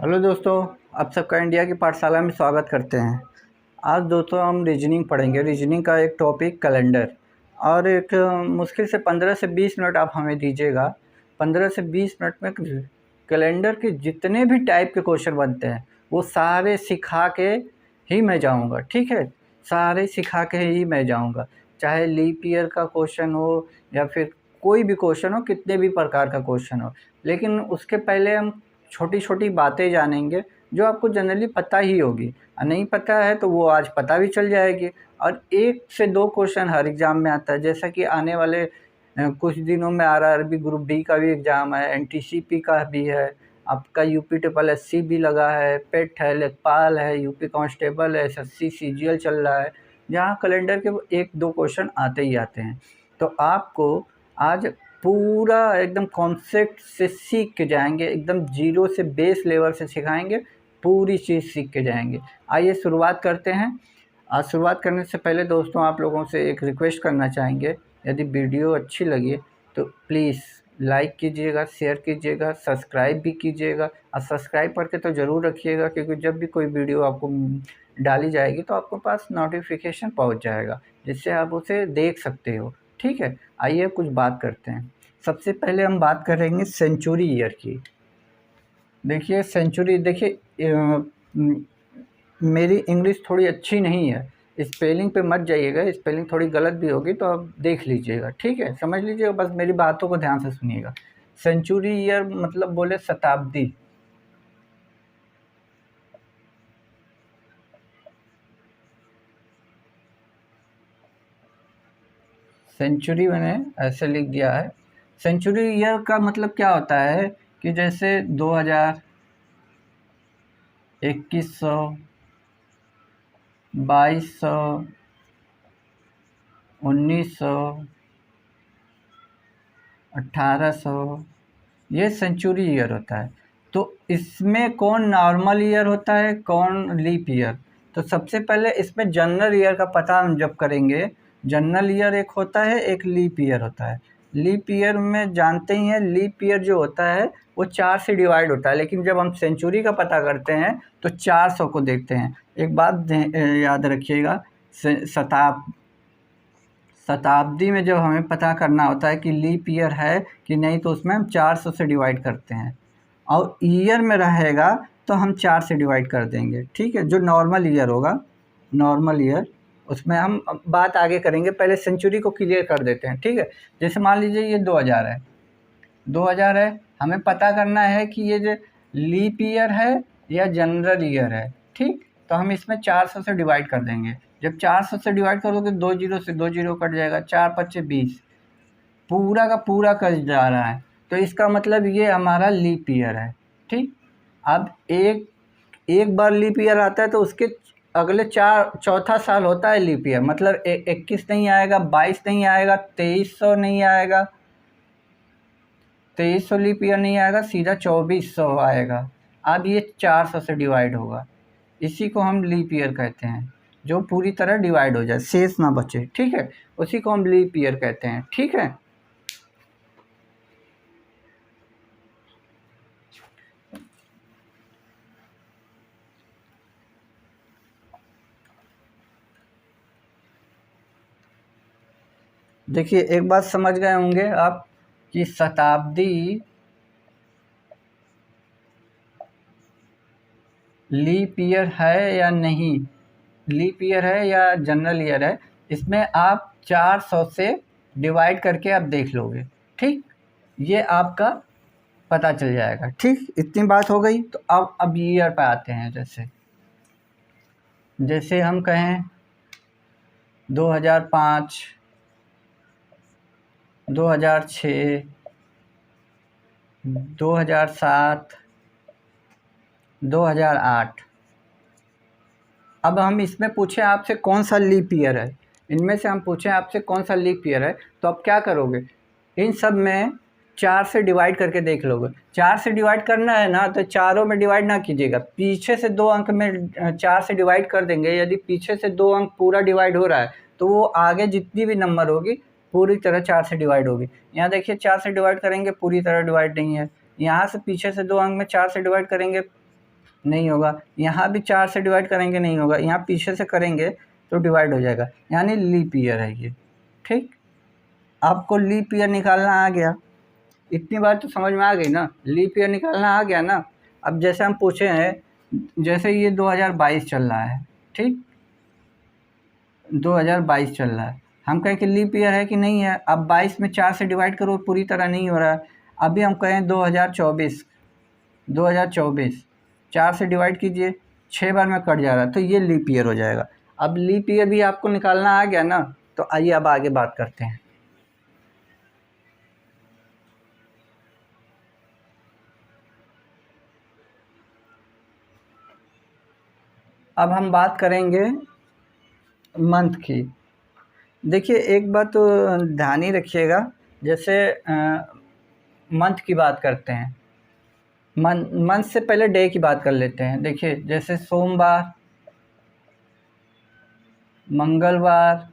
Hello दोस्तों, आप सबका इंडिया की पाठशाला में स्वागत करते हैं। आज दोस्तों हम रीजनिंग पढ़ेंगे। रीजनिंग का एक टॉपिक कैलेंडर, और एक मुश्किल से 15 से 20 मिनट आप हमें दीजिएगा। 15 से 20 मिनट में कैलेंडर के जितने भी टाइप के क्वेश्चन बनते हैं वो सारे सिखा के ही मैं जाऊंगा, ठीक है। सारे सिखा के ही मैं जाऊंगा, चाहे लीप ईयर का क्वेश्चन हो या फिर कोई भी क्वेश्चन हो, कितने भी प्रकार का क्वेश्चन हो। लेकिन उसके पहले हम छोटी छोटी बातें जानेंगे जो आपको जनरली पता ही होगी, और नहीं पता है तो वो आज पता भी चल जाएगी। और 1 से 2 क्वेश्चन हर एग्ज़ाम में आता है, जैसा कि आने वाले कुछ दिनों में आरआरबी ग्रुप डी का भी एग्ज़ाम है, एनटीसीपी का भी है, आपका यूपी ट्रिपल एससी भी लगा है, पेट है, लेखपाल है, यूपी कांस्टेबल है, एसएससी सीजीएल चल रहा है, जहाँ कैलेंडर के 1-2 क्वेश्चन आते ही आते हैं। तो आपको आज पूरा एकदम कॉन्सेप्ट से सीख के जाएंगे, एकदम जीरो से बेस लेवल से सिखाएंगे, पूरी चीज़ सीख के जाएंगे। आइए शुरुआत करते हैं। आज शुरुआत करने से पहले दोस्तों आप लोगों से एक रिक्वेस्ट करना चाहेंगे, यदि वीडियो अच्छी लगी तो प्लीज़ लाइक कीजिएगा, शेयर कीजिएगा, सब्सक्राइब भी कीजिएगा। और सब्सक्राइब करके तो ज़रूर रखिएगा, क्योंकि जब भी कोई वीडियो आपको डाली जाएगी तो आपके पास नोटिफिकेशन पहुंच जाएगा, जिससे आप उसे देख सकते हो, ठीक है। आइए कुछ बात करते हैं। सबसे पहले हम बात करेंगे सेंचुरी ईयर की। देखिए सेंचुरी, देखिए मेरी इंग्लिश थोड़ी अच्छी नहीं है, स्पेलिंग पे मत जाइएगा, स्पेलिंग थोड़ी गलत भी होगी तो आप देख लीजिएगा, ठीक है, समझ लीजिएगा, बस मेरी बातों को ध्यान से सुनिएगा। सेंचुरी ईयर मतलब बोले शताब्दी। सेंचुरी मैंने ऐसे लिख दिया है। सेंचुरी ईयर का मतलब क्या होता है कि जैसे 2000, 2100, 2200, 1900, 1800, ये सेंचुरी ईयर होता है। तो इसमें कौन नॉर्मल ईयर होता है, कौन लीप ईयर। तो सबसे पहले इसमें जनरल ईयर का पता हम जब करेंगे, जनरल ईयर एक होता है, एक लीप ईयर होता है। लीप ईयर में जानते ही हैं, लीप ईयर जो होता है वो 4 से डिवाइड होता है, लेकिन जब हम सेंचुरी का पता करते हैं तो 400 को देखते हैं। एक बात याद रखिएगा, शताब्दी में जब हमें पता करना होता है कि लीप ईयर है कि नहीं, तो उसमें हम 400 से डिवाइड करते हैं, और ईयर में रहेगा तो हम 4 से डिवाइड कर देंगे, ठीक है। जो नॉर्मल ईयर होगा, नॉर्मल ईयर, उसमें हम बात आगे करेंगे, पहले सेंचुरी को क्लियर कर देते हैं, ठीक है। जैसे मान लीजिए ये 2000 है, 2000 है, हमें पता करना है कि ये जो लीप ईयर है या जनरल ईयर है, ठीक। तो हम इसमें 400 से डिवाइड कर देंगे। जब 400 से डिवाइड करोगे, 2 जीरो से 2 जीरो कट जाएगा, 4 पच्चे 20, पूरा का पूरा कट जा रहा है, तो इसका मतलब ये हमारा लीप ईयर है, ठीक। अब एक एक बार लीप ईयर आता है तो उसके अगले चौथा साल होता है लीप ईयर, मतलब 21 नहीं आएगा, 22 नहीं आएगा, 2300 नहीं आएगा, 2300 लीप ईयर नहीं आएगा, सीधा 2400 आएगा। अब ये 400 से डिवाइड होगा, इसी को हम लीप ईयर कहते हैं, जो पूरी तरह डिवाइड हो जाए, शेष ना बचे, ठीक है, उसी को हम लीप ईयर कहते हैं, ठीक है। देखिए एक बात समझ गए होंगे आप कि शताब्दी लीप ईयर है या नहीं, लीप ईयर है या जनरल ईयर है, इसमें आप 400 से डिवाइड करके आप देख लोगे, ठीक। ये आपका पता चल जाएगा, ठीक। इतनी बात हो गई। तो अब ईयर पे आते हैं। जैसे जैसे हम कहें 2005, 2006, 2007, 2008। अब हम इसमें पूछें आपसे कौन सा लीप ईयर है, इनमें से हम पूछें आपसे कौन सा लीप ईयर है, तो आप क्या करोगे, इन सब में 4 से डिवाइड करके देख लोगे। 4 से डिवाइड करना है ना, तो चारों में डिवाइड ना कीजिएगा, पीछे से 2 अंक में 4 से डिवाइड कर देंगे। यदि पीछे से 2 अंक पूरा डिवाइड हो रहा है तो वो आगे जितनी भी नंबर होगी पूरी तरह 4 से डिवाइड होगी। यहाँ देखिए 4 से डिवाइड करेंगे, पूरी तरह डिवाइड नहीं है। यहाँ से पीछे से 2 अंक में 4 से डिवाइड करेंगे, नहीं होगा। यहाँ भी 4 से डिवाइड करेंगे, नहीं होगा। यहाँ पीछे से करेंगे तो डिवाइड हो जाएगा, यानी लीप ईयर है ये। ठीक, आपको लीप ईयर निकालना आ गया, इतनी बार तो समझ में आ गई ना, लीप ईयर निकालना आ गया ना। अब जैसे हम पूछे हैं, जैसे ये 2022 चल रहा है, ठीक, 2022 चल रहा है, हम कहें कि लीप ईयर है कि नहीं है। अब 22 में 4 से डिवाइड करो, पूरी तरह नहीं हो रहा है। अभी हम कहें 2024, 4 से डिवाइड कीजिए, 6 बार में कट जा रहा है, तो ये लीप ईयर हो जाएगा। अब लीप ईयर भी आपको निकालना आ गया ना, तो आइए अब आगे बात करते हैं। अब हम बात करेंगे मंथ की। देखिए एक बात तो ध्यान ही रखिएगा, जैसे मंथ की बात करते हैं, मंथ से पहले डे की बात कर लेते हैं। देखिए जैसे सोमवार, मंगलवार,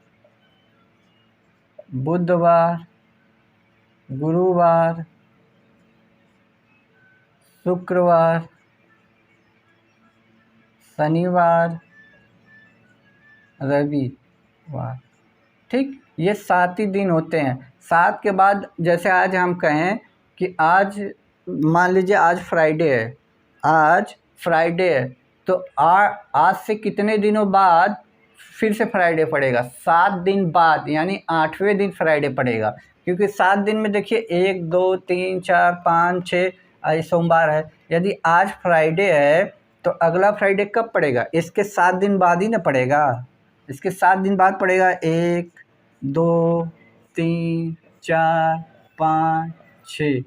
बुधवार, गुरुवार, शुक्रवार, शनिवार, रविवार। ठीक, ये 7 ही दिन होते हैं। 7 के बाद जैसे आज हम कहें कि आज मान लीजिए आज फ्राइडे है, आज फ्राइडे है, तो आज से कितने दिनों बाद फिर से फ्राइडे पड़ेगा? 7 दिन बाद, यानी 8वें दिन फ्राइडे पड़ेगा। क्योंकि 7 दिन में देखिए 1 2 3 4 5 6, आज सोमवार है, यदि आज फ्राइडे है तो अगला फ्राइडे कब पड़ेगा? इसके 7 दिन बाद ही ना पड़ेगा, इसके 7 दिन बाद पड़ेगा। 1 2 3 4 5 6,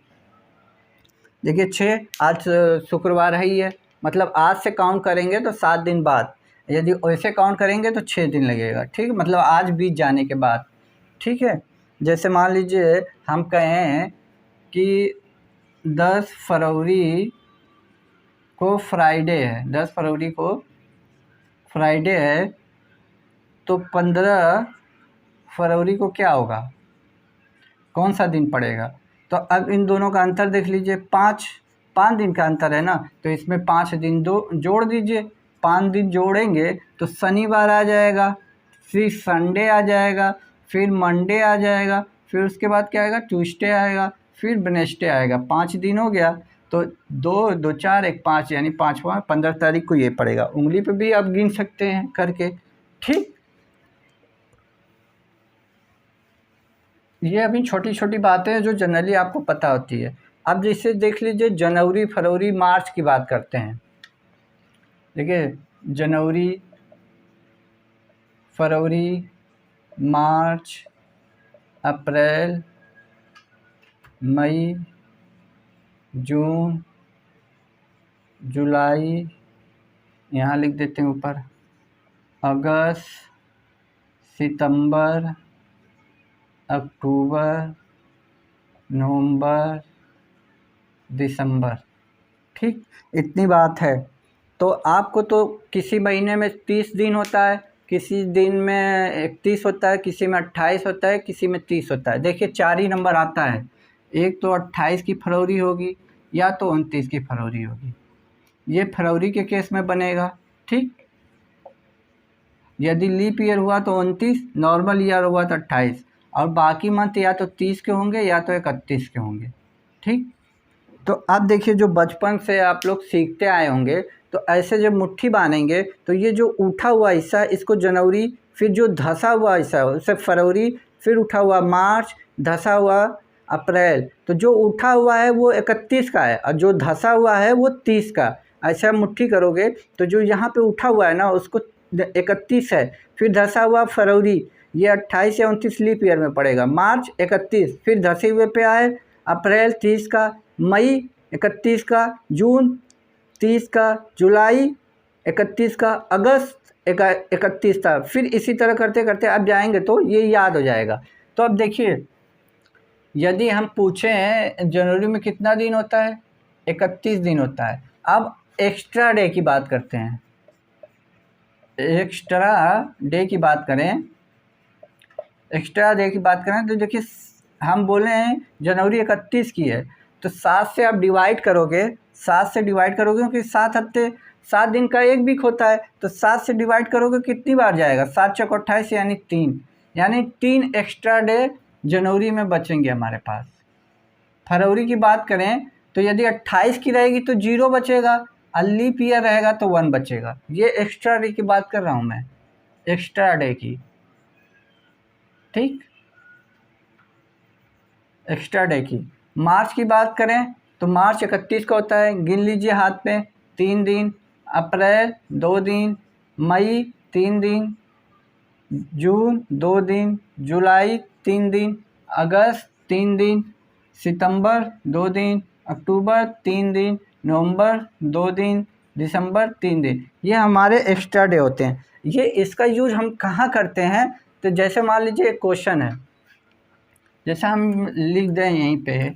देखिए 6, आज शुक्रवार है ही है, मतलब आज से काउंट करेंगे तो 7 दिन बाद, यदि वैसे काउंट करेंगे तो 6 दिन लगेगा। ठीक, मतलब आज बीत जाने के बाद। ठीक है, जैसे मान लीजिए हम कहें कि 10 फरवरी को फ्राइडे है, 10 फरवरी को फ्राइडे है, तो 15 फरवरी को क्या होगा, कौन सा दिन पड़ेगा? तो अब इन दोनों का अंतर देख लीजिए, 5 दिन का अंतर है ना, तो इसमें 5 दिन दो जोड़ दीजिए। 5 दिन जोड़ेंगे तो शनिवार आ जाएगा, फिर संडे आ जाएगा, फिर मंडे आ जाएगा, फिर उसके बाद क्या आएगा, ट्यूसडे आएगा, फिर वेडनेसडे आएगा। 5 दिन हो गया, तो 2 2 4 1 5, यानी 5वां 15 तारीख को ये पड़ेगा। उंगली पे भी आप गिन सकते हैं करके। ठीक, ये अभी छोटी छोटी बातें हैं जो जनरली आपको पता होती है। अब जैसे देख लीजिए जनवरी, फरवरी, मार्च की बात करते हैं। देखिए जनवरी, फरवरी, मार्च, अप्रैल, मई, जून, जुलाई, यहाँ लिख देते हैं ऊपर, अगस्त, सितंबर, अक्टूबर, नवंबर, दिसंबर। ठीक, इतनी बात है। तो आपको तो किसी महीने में 30 दिन होता है, किसी दिन में 31 होता है, किसी में 28 होता है, किसी में 30 होता है। देखिए 4 ही नंबर आता है, एक तो 28 की फरवरी होगी या तो 29 की फरवरी होगी, ये फरवरी के केस में बनेगा। ठीक, यदि लीप ईयर हुआ तो 29, नॉर्मल ईयर हुआ तो 28, और बाकी मंथ या तो 30 के होंगे या तो 31 के होंगे। ठीक, तो अब देखिए जो बचपन से आप लोग सीखते आए होंगे, तो ऐसे जब मुट्ठी बांधेंगे तो ये जो उठा हुआ हिस्सा इसको जनवरी, फिर जो धंसा हुआ हिस्सा है उसे फरवरी, फिर उठा हुआ मार्च, धंसा हुआ अप्रैल। तो जो उठा हुआ है वो 31 का है और जो धंसा हुआ है वो 30 का। ऐसा मुट्ठी करोगे तो जो यहाँ पे उठा हुआ है ना उसको 31 है, फिर धंसा हुआ फरवरी, ये 28 या 29 लीप ईयर में पड़ेगा। मार्च 31, फिर धंसे हुए पे आए अप्रैल 30 का, मई 31 का, जून 30 का, जुलाई 31 का, अगस्त 31 था। फिर इसी तरह करते करते अब जाएंगे तो ये याद हो जाएगा। तो अब देखिए यदि हम पूछें जनवरी में कितना दिन होता है, 31 दिन होता है। अब एक्स्ट्रा डे की बात करते हैं, एक्स्ट्रा डे की बात करें, एक्स्ट्रा डे की बात करें तो देखिए हम बोले हैं जनवरी 31 की है, तो 7 से आप डिवाइड करोगे, 7 से डिवाइड करोगे क्योंकि 7 हफ्ते 7 दिन का 1 वीक होता है, तो 7 से डिवाइड करोगे कितनी बार जाएगा, 7 चौक 28 यानी 3, यानी 3 एक्स्ट्रा डे जनवरी में बचेंगे हमारे पास। फरवरी की बात करें तो यदि 28 की रहेगी तो 0 बचेगा, और लीप ईयर रहेगा तो 1 बचेगा। ये एक्स्ट्रा डे की बात कर रहा हूँ मैं, एक्स्ट्रा डे की, ठीक, एक्स्ट्रा डे की। मार्च की बात करें तो मार्च 31 का होता है, गिन लीजिए हाथ पे, 3 दिन, अप्रैल 2 दिन, मई 3 दिन, जून 2 दिन, जुलाई 3 दिन, अगस्त 3 दिन, सितंबर 2 दिन, अक्टूबर 3 दिन, नवंबर 2 दिन, दिसंबर 3 दिन। ये हमारे एक्स्ट्रा डे होते हैं। ये इसका यूज हम कहाँ करते हैं, तो जैसे मान लीजिए एक क्वेश्चन है, जैसे हम लिख दें यहीं पे,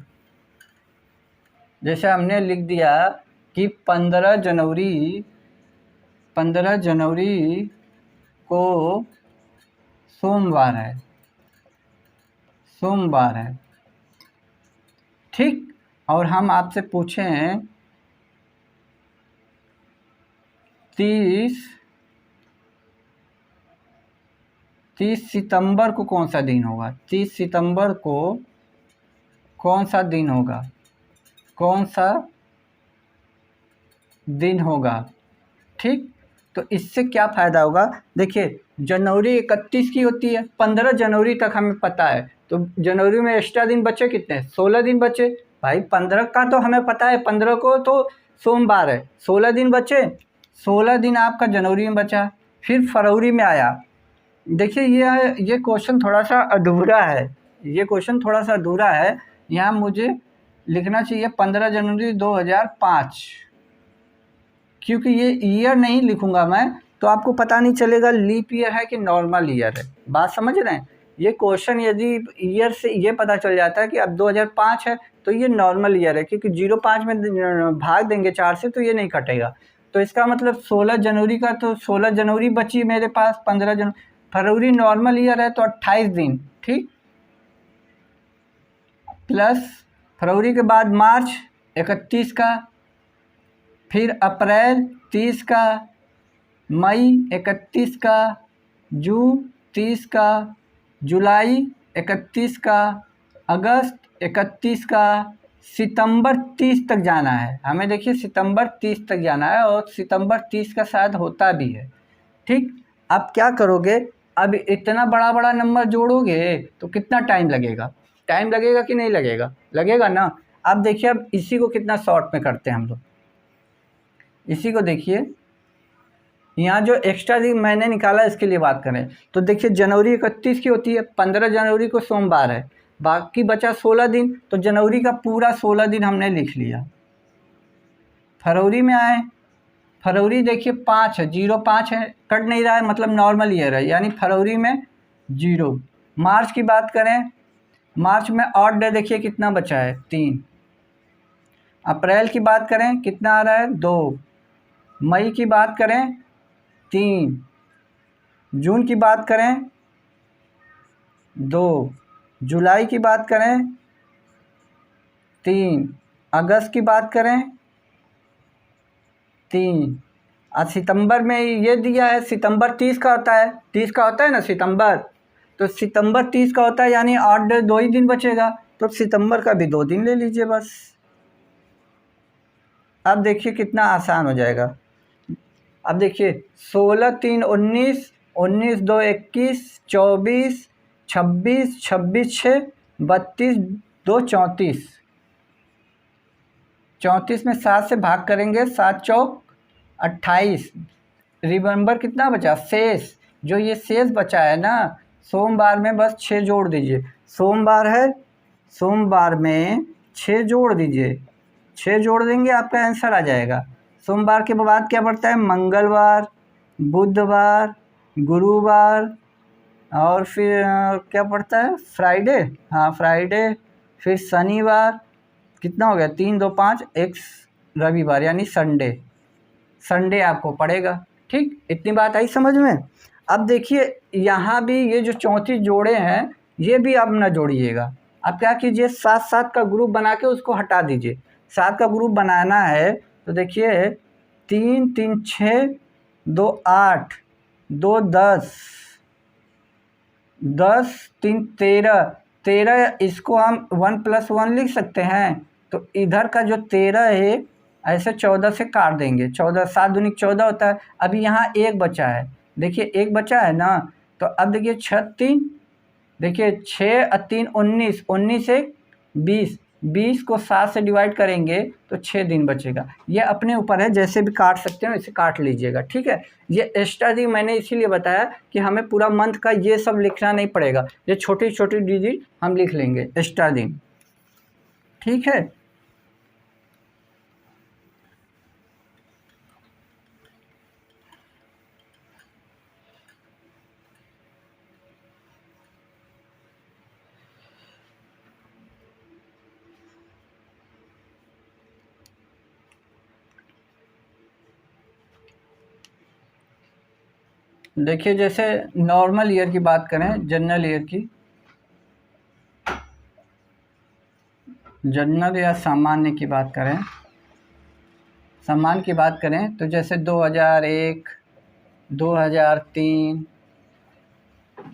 जैसे हमने लिख दिया कि 15 जनवरी को सोमवार है, ठीक, और हम आपसे पूछें 30 सितंबर को कौन सा दिन होगा, 30 सितंबर को कौन सा दिन होगा, ठीक। तो इससे क्या फ़ायदा होगा, देखिए जनवरी 31 की होती है, 15 जनवरी तक हमें पता है, तो जनवरी में एक्स्ट्रा दिन बचे कितने, 16 दिन बचे भाई। 15 का तो हमें पता है, 15 को तो सोमवार है, 16 दिन बचे, 16 दिन आपका जनवरी में बचा। फिर फरवरी में आया, देखिए ये क्वेश्चन थोड़ा सा अधूरा है, यहाँ मुझे लिखना चाहिए 15 जनवरी 2005, क्योंकि ये ईयर नहीं लिखूंगा मैं तो आपको पता नहीं चलेगा लीप ईयर है कि नॉर्मल ईयर है। बात समझ रहे हैं, ये क्वेश्चन यदि ईयर से ये पता चल जाता है कि अब 2005 है तो ये नॉर्मल ईयर है, क्योंकि 05 में भाग देंगे 4 से तो ये नहीं कटेगा। तो इसका मतलब 16 जनवरी का, तो 16 जनवरी बची मेरे पास, 15 जनवरी। फरवरी नॉर्मल ईयर है तो 28 दिन, ठीक, प्लस फरवरी के बाद मार्च 31 का, फिर अप्रैल 30 का, मई 31 का, जून 30 का, जुलाई 31 का, अगस्त 31 का, सितंबर 30 तक जाना है हमें। देखिए सितंबर 30 तक जाना है, और सितंबर 30 का शायद होता भी है, ठीक। अब क्या करोगे, अब इतना बड़ा नंबर जोड़ोगे तो कितना टाइम लगेगा कि नहीं लगेगा ना। अब देखिए, अब इसी को कितना शॉर्ट में करते हैं हम लोग, इसी को देखिए, यहाँ जो एक्स्ट्रा दिन मैंने निकाला इसके लिए बात करें तो देखिए जनवरी 31 की होती है, 15 जनवरी को सोमवार है, बाकी बचा 16 दिन, तो जनवरी का पूरा 16 दिन हमने लिख लिया। फरवरी में आए, फरवरी देखिए 5 है, 05 है, कट नहीं रहा है, मतलब नॉर्मल ईयर है, यानी फरवरी में 0। मार्च की बात करें, मार्च में ऑड डे देखिए कितना बचा है, 3। अप्रैल की बात करें कितना आ रहा है, 2। मई की बात करें 3, जून की बात करें 2, जुलाई की बात करें 3, अगस्त की बात करें 3, और सितंबर में ये दिया है, सितंबर 30 का होता है, 30 का होता है ना सितंबर, तो सितंबर 30 का होता है, यानी 8 2 ही दिन बचेगा, तो सितंबर का भी 2 दिन ले लीजिए बस। अब देखिए कितना आसान हो जाएगा। अब देखिए 16 3 19, 19 2 21, 24 26, 26 6 32, 2 34, 34 में 7 से भाग करेंगे, 7 चौक 28। रिमेंबर कितना बचा, शेष, जो ये शेष बचा है ना, सोमवार में बस 6 जोड़ दीजिए, सोमवार है, सोमवार में 6 जोड़ दीजिए, 6 जोड़ देंगे आपका आंसर आ जाएगा। सोमवार के बाद क्या पड़ता है, मंगलवार, बुधवार, गुरुवार, और फिर क्या पड़ता है, फ्राइडे, हाँ फ्राइडे, फिर शनिवार, कितना हो गया, 3 2 5, एक रविवार यानी संडे आपको पड़ेगा, ठीक। इतनी बात आई समझ में। अब देखिए यहाँ भी ये जो 34 जोड़े हैं ये भी आप ना जोड़िएगा, आप क्या कीजिए, 7 7 का ग्रुप बना के उसको हटा दीजिए। 7 का ग्रुप बनाना है तो देखिए 3 3 6, 2 8, 2 10, 10 3 13, 13 इसको हम 1 + 1 लिख सकते हैं। तो इधर का जो 13 है ऐसे 14 से काट देंगे। 14 7 दूनी 14 होता है। अभी यहाँ एक बचा है, देखिए एक बचा है ना। तो अब देखिए 6 3, देखिए 6 और 3 19, 19 1 20, 20 को 7 से डिवाइड करेंगे तो 6 दिन बचेगा। ये अपने ऊपर है, जैसे भी काट सकते हो इसे काट लीजिएगा, ठीक है। ये एक्स्ट्रा दिन मैंने इसीलिए बताया कि हमें पूरा मंथ का ये सब लिखना नहीं पड़ेगा, ये छोटी छोटी डिजिट हम लिख लेंगे एक्स्ट्रा दिन, ठीक है। देखिए जैसे नॉर्मल ईयर की बात करें, जनरल ईयर की, जनरल या सामान्य की बात करें, सामान्य की बात करें तो जैसे 2001, 2003,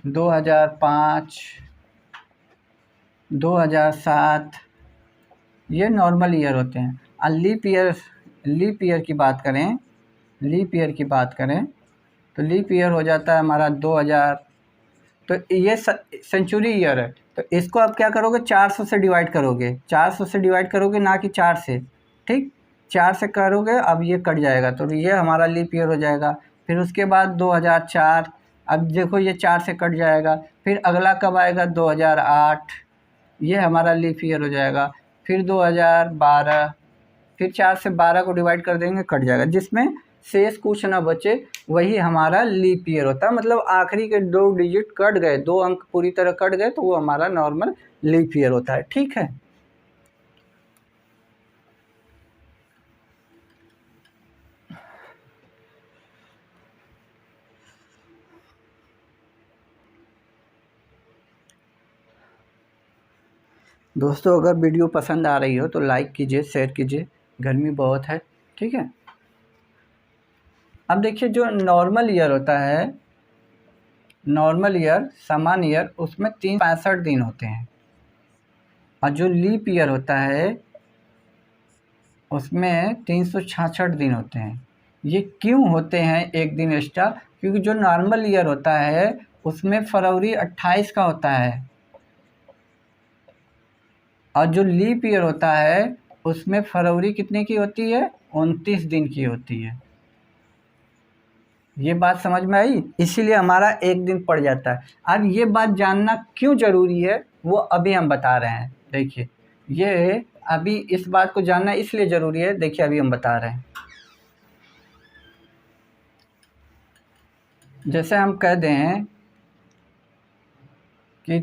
2005, 2007 ये नॉर्मल ईयर होते हैं। और लीप ईयर की बात करें, लीप ईयर की बात करें तो लीप ईयर हो जाता है हमारा 2000। तो ये सेंचुरी ईयर है, तो इसको आप क्या करोगे 400 से डिवाइड करोगे, 400 से डिवाइड करोगे ना कि 4 से, ठीक 4 से करोगे, अब ये कट जाएगा तो ये हमारा लीप ईयर हो जाएगा। फिर उसके बाद 2004, अब देखो ये 4 से कट जाएगा। फिर अगला कब आएगा 2008, ये हमारा लीप ईयर हो जाएगा। फिर 2012, फिर 4 से 12 को डिवाइड कर देंगे, कट जाएगा। जिसमें शेष कुछ ना बचे वही हमारा लीप ईयर होता है। मतलब आखिरी के 2 डिजिट कट गए, 2 अंक पूरी तरह कट गए तो वो हमारा नॉर्मल लीप ईयर होता है, ठीक है। दोस्तों अगर वीडियो पसंद आ रही हो तो लाइक कीजिए, शेयर कीजिए, गर्मी बहुत है, ठीक है। अब देखिए जो नॉर्मल ईयर होता है, नॉर्मल ईयर सामान्य ईयर, उसमें 365 दिन होते हैं। और जो लीप ईयर होता है उसमें 366 दिन होते हैं। ये क्यों होते हैं एक दिन एक्स्ट्रा? क्योंकि जो नॉर्मल ईयर होता है उसमें फरवरी 28 का होता है, और जो लीप ईयर होता है उसमें फरवरी कितने की होती है, 29 दिन की होती है। ये बात समझ में आई? इसीलिए हमारा एक दिन पड़ जाता है। अब ये बात जानना क्यों ज़रूरी है वो अभी हम बता रहे हैं। देखिए ये अभी इस बात को जानना इसलिए ज़रूरी है, देखिए अभी हम बता रहे हैं। जैसे हम कह दें कि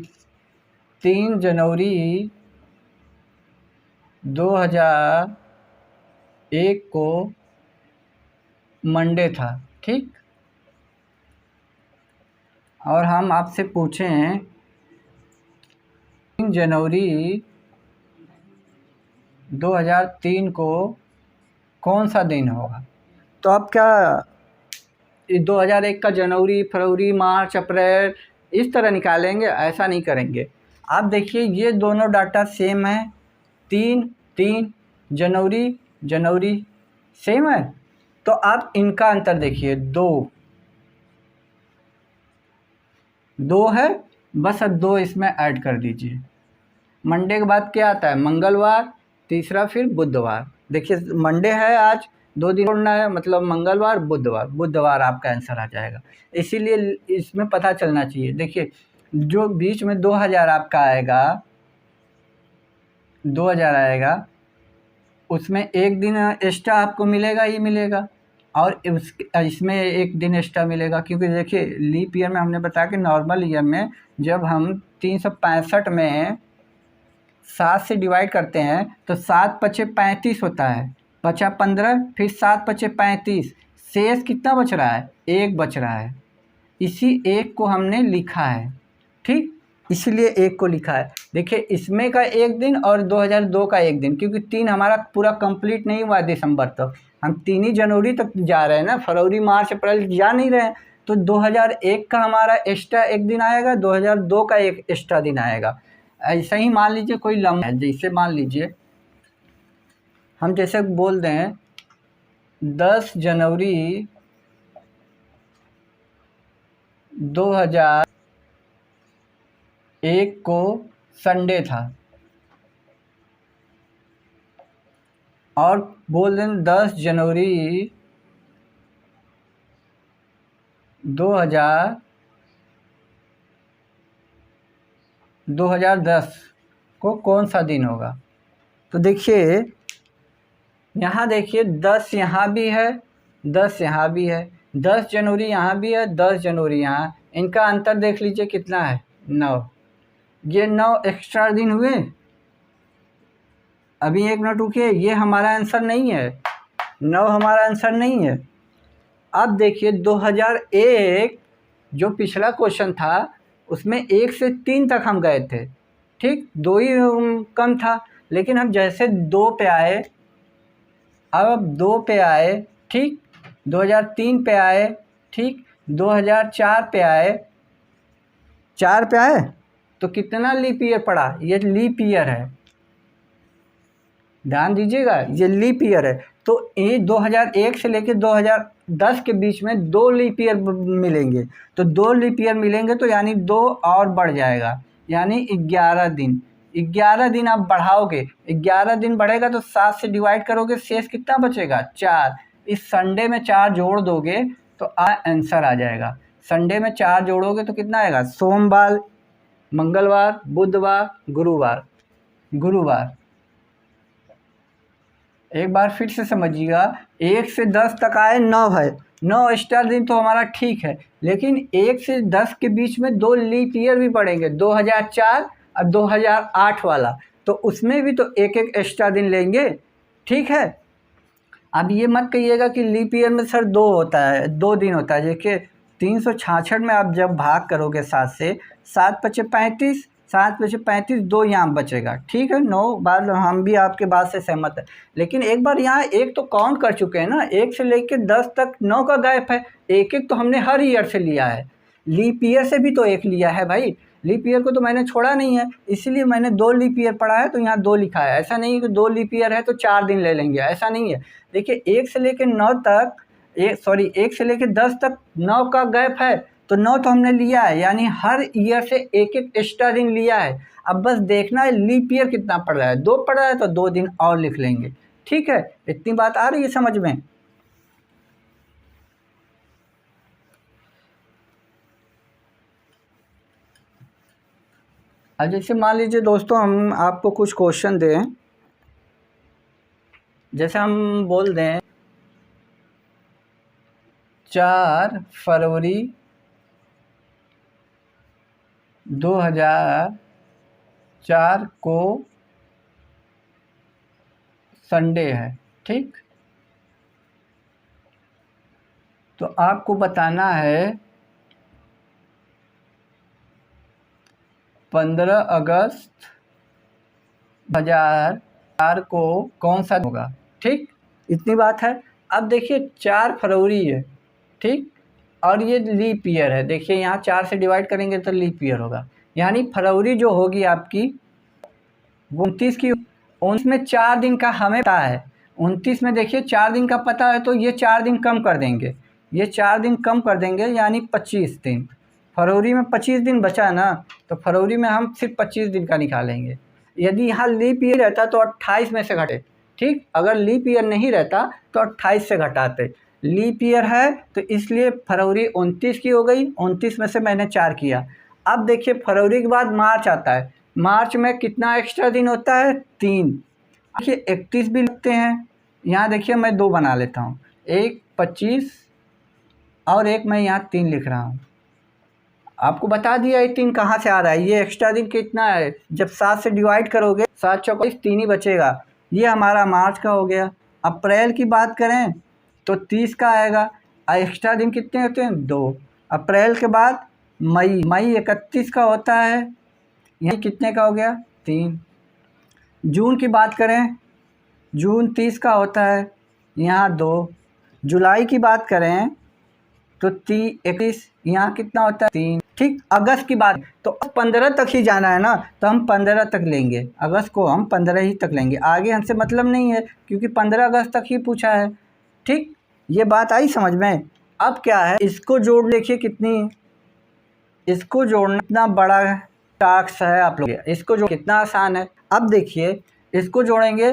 3 जनवरी 2001 को मंडे था, ठीक। और हम आपसे पूछें 3 जनवरी 2003 को कौन सा दिन होगा, तो आप क्या 2001 का जनवरी, फरवरी, मार्च, अप्रैल इस तरह निकालेंगे? ऐसा नहीं करेंगे। आप देखिए ये दोनों डाटा सेम है, 3 जनवरी सेम है, तो आप इनका अंतर देखिए, 2 है, बस अब 2 इसमें ऐड कर दीजिए। मंडे के बाद क्या आता है, मंगलवार, तीसरा फिर बुधवार। देखिए मंडे है, आज 2 दिन छोड़ना है, मतलब मंगलवार बुधवार आपका आंसर आ जाएगा। इसीलिए इसमें पता चलना चाहिए। देखिए जो बीच में 2000 आपका आएगा, 2000 आएगा, उसमें एक दिन एक्स्ट्रा आपको मिलेगा ही मिलेगा, और इसमें एक दिन एक्स्ट्रा मिलेगा। क्योंकि देखिए लीप ईयर में हमने बताया कि नॉर्मल ईयर में जब हम 365 में 7 से डिवाइड करते हैं तो 7 पचे 35 होता है, बचा 15, फिर 7 पचे 35, शेष कितना बच रहा है, 1 बच रहा है। इसी 1 को हमने लिखा है, ठीक, इसीलिए 1 को लिखा है। देखिए इसमें का एक दिन और 2002 का एक दिन, क्योंकि 3 हमारा पूरा कंप्लीट नहीं हुआ दिसंबर तक, हम 3 ही जनवरी तक जा रहे हैं ना, फरवरी मार्च अप्रैल जा नहीं रहे हैं। तो 2001 का हमारा एक्स्ट्रा एक दिन आएगा, 2002 का एक एक्स्ट्रा दिन आएगा। ऐसा ही मान लीजिए कोई लम्हा है, जैसे मान लीजिए हम जैसे बोल दें 10 जनवरी 2001 को संडे था, और बोल दें 10 जनवरी 2010 को कौन सा दिन होगा। तो देखिए यहाँ देखिए 10 यहाँ भी है, 10 यहाँ भी है, 10 जनवरी यहाँ भी है, 10 जनवरी यहाँ, इनका अंतर देख लीजिए कितना है, 9। ये 9 एक्स्ट्रा दिन हुए। अभी एक मिनट रुकिए, ये हमारा आंसर नहीं है, 9 हमारा आंसर नहीं है। अब देखिए 2001 जो पिछला क्वेश्चन था उसमें 1 से 3 तक हम गए थे, ठीक, 2 ही कम था। लेकिन हम जैसे 2 पे आए, अब 2 पे आए, ठीक, 2003 पे आए, ठीक, 2004 पे आए, 4 पे आए तो कितना लीप ईयर पड़ा, ये लीप ईयर है, ध्यान दीजिएगा, ये लीप ईयर है। तो ये 2001 से लेकर 2010 के बीच में 2 लीप ईयर मिलेंगे। तो 2 लीप ईयर मिलेंगे तो यानी 2 और बढ़ जाएगा, यानी 11 दिन। 11 दिन आप बढ़ाओगे, 11 दिन बढ़ेगा तो 7 से डिवाइड करोगे, शेष कितना बचेगा, 4। इस संडे में 4 जोड़ दोगे तो आंसर आ जाएगा। संडे में 4 जोड़ोगे तो कितना आएगा, सोमवार, मंगलवार, बुधवार, गुरुवार। एक बार फिर से समझिएगा, 1 से 10 तक आए 9 है, 9 एक्स्ट्रा दिन तो हमारा ठीक है। लेकिन 1 से 10 के बीच में 2 लीप ईयर भी पड़ेंगे, 2004 और 2008 वाला, तो उसमें भी तो एक एक एक्स्ट्रा दिन लेंगे, ठीक है। अब ये मत कहिएगा कि लीप ईयर में सर 2 होता है, 2 दिन होता है। देखिए 366 में आप जब भाग करोगे 7 से, 7 पचे 35, 7 पचे 35, 2 यहाँ बचेगा, ठीक है। 9 बार हम भी आपके बात से सहमत है। लेकिन एक बार यहाँ एक तो काउंट कर चुके हैं ना, 1 से लेकर 10 तक 9 का गैप है, एक एक तो हमने हर ईयर से लिया है, लीप ईयर से भी तो एक लिया है भाई, लीप ईयर को तो मैंने छोड़ा नहीं है, इसीलिए मैंने 2 लीप ईयर पढ़ा है तो यहाँ 2 लिखा है। ऐसा नहीं है कि 2 लीप ईयर है तो 4 दिन ले लेंगे, ऐसा नहीं है। देखिए 1 से लेकर 9 तक, 1 से लेकर 10 तक 9 का गैप है, तो 9 तो हमने लिया है, यानी हर ईयर से एक एक एक्स्ट्रा दिन लिया है। अब बस देखना है लीप ईयर कितना पड़ रहा है, 2 पड़ रहा है तो 2 दिन और लिख लेंगे, ठीक है। इतनी बात आ रही है समझ में। अब जैसे मान लीजिए दोस्तों हम आपको कुछ क्वेश्चन दें, जैसे हम बोल दें 4 फरवरी 2004 को संडे है, ठीक। तो आपको बताना है 15 अगस्त 2004 को कौन सा होगा, ठीक, इतनी बात है। अब देखिए 4 फरवरी है, ठीक, और ये लीप ईयर है। देखिए यहाँ 4 से डिवाइड करेंगे तो लीप ईयर होगा, यानी फरवरी जो होगी आपकी 29 की, 29 में 4 दिन का हमें पता है, 29 में देखिए 4 दिन का पता है, तो ये 4 दिन कम कर देंगे, ये 4 दिन कम कर देंगे, यानी 25 दिन। फरवरी में 25 दिन बचा है ना, तो फरवरी में हम सिर्फ 25 दिन का निकालेंगे। यदि यहाँ लीप ईयर रहता तो 28 में से घटे, ठीक, अगर लीप ईयर नहीं रहता तो 28 से घटाते। लीप ईयर है तो इसलिए फरवरी 29 की हो गई, 29 में से मैंने 4 किया। अब देखिए फरवरी के बाद मार्च आता है, मार्च में कितना एक्स्ट्रा दिन होता है, 3। देखिए 31 भी लिखते हैं, यहाँ देखिए मैं 2 बना लेता हूँ, एक 25 और एक मैं यहाँ 3 लिख रहा हूँ। आपको बता दिया ये 3 कहाँ से आ रहा है, ये एक्स्ट्रा दिन कितना है, जब 7 से डिवाइड करोगे 7 चौक 3 ही बचेगा। ये हमारा मार्च का हो गया। अप्रैल की बात करें तो 30 का आएगा, एक्स्ट्रा दिन कितने होते हैं, 2। अप्रैल के बाद मई 31 का होता है, ये कितने का हो गया, 3। जून की बात करें, जून 30 का होता है, यहाँ 2। जुलाई की बात करें तो 31, यहाँ कितना होता है 3। ठीक, अगस्त की बात तो 15 तक ही जाना है ना, तो हम 15 तक लेंगे, अगस्त को हम 15 ही तक लेंगे, आगे हमसे मतलब नहीं है क्योंकि 15 अगस्त तक ही पूछा है। ठीक, ये बात आई समझ में। अब क्या है, इसको जोड़ देखिए कितनी, इसको जोड़ना इतना बड़ा टास्क है आप लोग, इसको जो कितना आसान है। अब देखिए इसको जोड़ेंगे,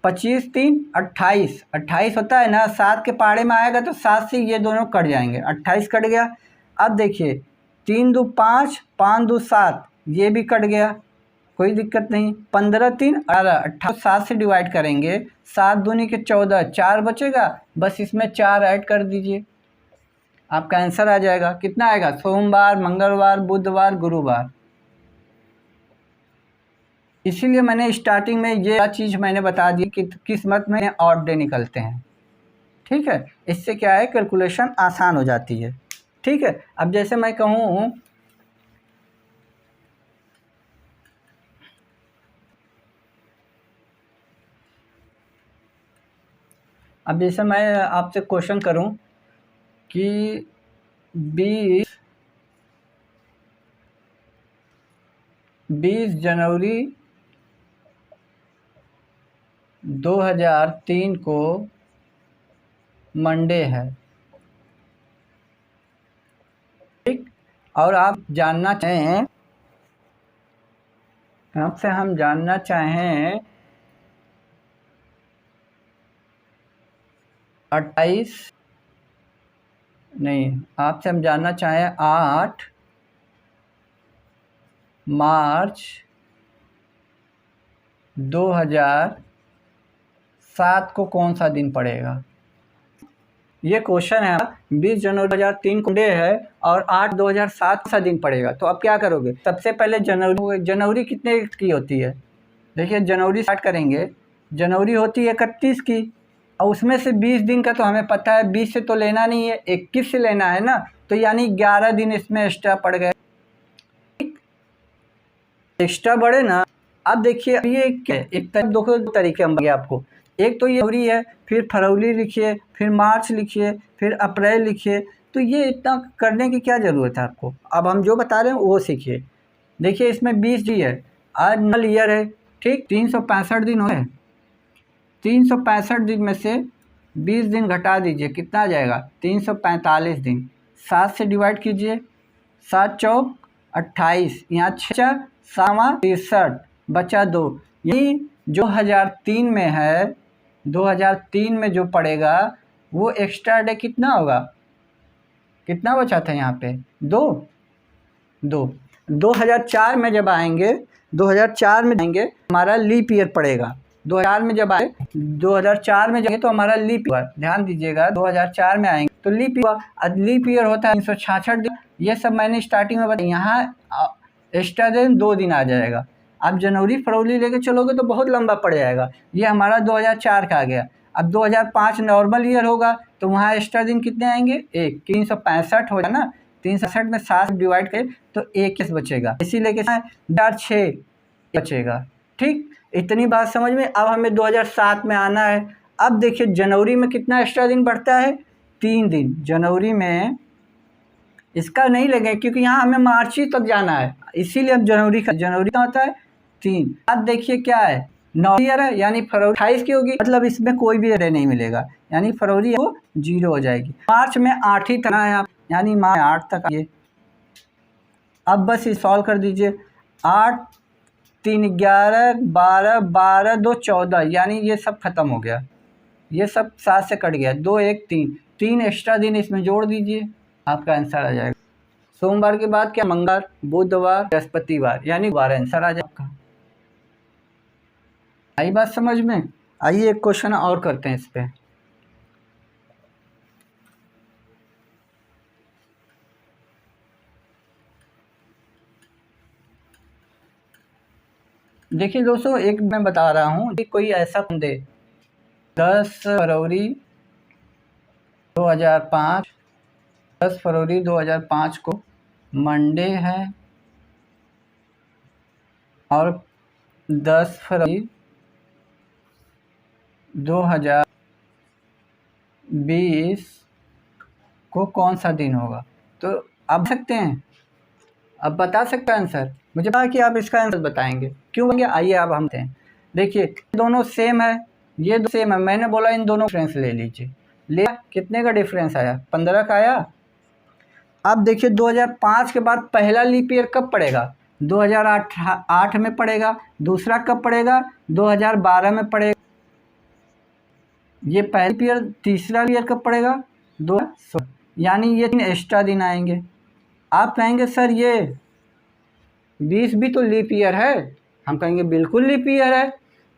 25 3 28, 28 होता है ना, 7 के पहाड़े में आएगा तो 7 से ये दोनों कट जाएंगे, 28 कट गया। अब देखिए 3 2 5, 5 2 7, ये भी कट गया, कोई दिक्कत नहीं। 15 3 18, 18 7 से डिवाइड करेंगे, 7 दूनी के 14, 4 बचेगा, बस इसमें 4 ऐड कर दीजिए, आपका आंसर आ जाएगा। कितना आएगा, सोमवार, मंगलवार, बुधवार, गुरुवार। इसीलिए मैंने स्टार्टिंग में ये चीज़ मैंने बता दी कि किस्मत में ऑड डे निकलते हैं। ठीक है, इससे क्या है, कैलकुलेशन आसान हो जाती है। ठीक है, अब जैसे मैं कहूँ अब जैसे मैं आपसे क्वेश्चन करूं कि 20 जनवरी 2003 को मंडे है। ठीक, और आप जानना चाहें, आपसे हम जानना चाहें 28 नहीं, आपसे हम जानना चाहें 8 मार्च 2007 को कौन सा दिन पड़ेगा। ये क्वेश्चन है, 20 जनवरी 2003 को डे है और 8 2007 सा दिन पड़ेगा, तो अब क्या करोगे, सबसे पहले जनवरी कितने की होती है, देखिए जनवरी स्टार्ट करेंगे, जनवरी होती है 31 की, और उसमें से 20 दिन का तो हमें पता है 20 से तो लेना नहीं है, 21 से लेना है ना, तो यानी 11 दिन इसमें एक्स्ट्रा पड़ गए, एक्स्ट्रा बढ़े ना। अब देखिए ये क्या है, एक दो तरीके हम बताएंगे आपको, एक तो ये जनवरी है, फिर फरवरी लिखिए, फिर मार्च लिखिए, फिर अप्रैल लिखिए, तो ये इतना करने की क्या ज़रूरत है आपको। अब हम जो बता रहे हैं वो सीखिए। देखिए इसमें 20 दिन है, आज नल ईयर है, ठीक, 365 दिन हो गए, 365 दिन में से 20 दिन घटा दीजिए, कितना आ जाएगा 345 दिन, 7 से डिवाइड कीजिए, 7 चौक 28, यहाँ 6 सावा 63, बचा 2, यही 2003 में है, 2003 में जो पड़ेगा वो एक्स्ट्रा डे कितना होगा, कितना बचा था यहाँ पे 2 2। 2004 में जब आएंगे, 2004 में आएंगे हमारा लीप ईयर पड़ेगा, 2004 में जब आए, 2004 में जाएंगे तो हमारा लीप ईयर, ध्यान दीजिएगा 2004 में आएंगे तो लीप ईयर होता है 366 दिन। ये सब मैंने स्टार्टिंग में बताया, यहाँ एक्स्ट्रा दिन 2 दिन आ जाएगा। आप जनवरी फरवरी लेके चलोगे तो बहुत लंबा पड़ जाएगा, ये हमारा 2004 का आ गया। अब 2005 नॉर्मल ईयर होगा तो वहाँ एक्स्ट्रा दिन कितने आएंगे, 1, 365 हो जाए ना, 367 में 7 डिवाइड करें तो 21 बचेगा, इसीलिए कितना है 2006 बचेगा। ठीक, इतनी बात समझ में। अब हमें 2007 में आना है। अब देखिए जनवरी में कितना एक्स्ट्रा दिन बढ़ता है, 3 दिन, जनवरी में इसका नहीं लगे क्योंकि यहाँ हमें मार्च ही तक जाना है, इसीलिए अब जनवरी का होता है 3। अब देखिए क्या है, 9 ईयर है, यानी फरवरी 28 की होगी, मतलब इसमें कोई भी डे नहीं मिलेगा, यानी फरवरी वो 0 हो जाएगी। मार्च में 8 ही तक है आप, यानी मार्च 8 तक आइए। अब बस इस सॉल्व कर दीजिए, 8 3 11 12 12 2 14, यानी ये सब खत्म हो गया, ये सब 7 से कट गया, 2 1 3 एक्स्ट्रा दिन इसमें जोड़ दीजिए, आपका आंसर आ जाएगा। सोमवार के बाद क्या, मंगलवार, बुधवार, बृहस्पतिवार, यानी 12 आंसर आ जाएगा आपका। आई बात समझ में। आइए एक क्वेश्चन और करते हैं इस पे। देखिए दोस्तों, एक मैं बता रहा हूँ कि कोई ऐसा दे 10 फरवरी 2005, 10 फरवरी 2005 को मंडे है और 10 फरवरी 2000 20 को कौन सा दिन होगा? तो आप सकते हैं, अब बता सकते हैं आंसर? मुझे पता कि आप इसका आंसर बताएंगे, क्यों बताएंगे? आइए आप हम हैं, देखिए दोनों सेम है, ये दो सेम है, मैंने बोला इन दोनों डिफरेंस ले लीजिए, ले कितने का डिफरेंस आया? 15 का आया। अब देखिए 2005 के बाद पहला लीप ईयर कब पड़ेगा? 2008 में पड़ेगा। दूसरा कब पड़ेगा? 2012 में पड़ेगा। ये पहला लीप ईयर, तीसरा ईयर कब पड़ेगा? 2016, यानी ये 3 एक्स्ट्रा दिन आएंगे। आप कहेंगे सर ये 20 भी तो लीप ईयर है, हम कहेंगे बिल्कुल लीप ईयर है।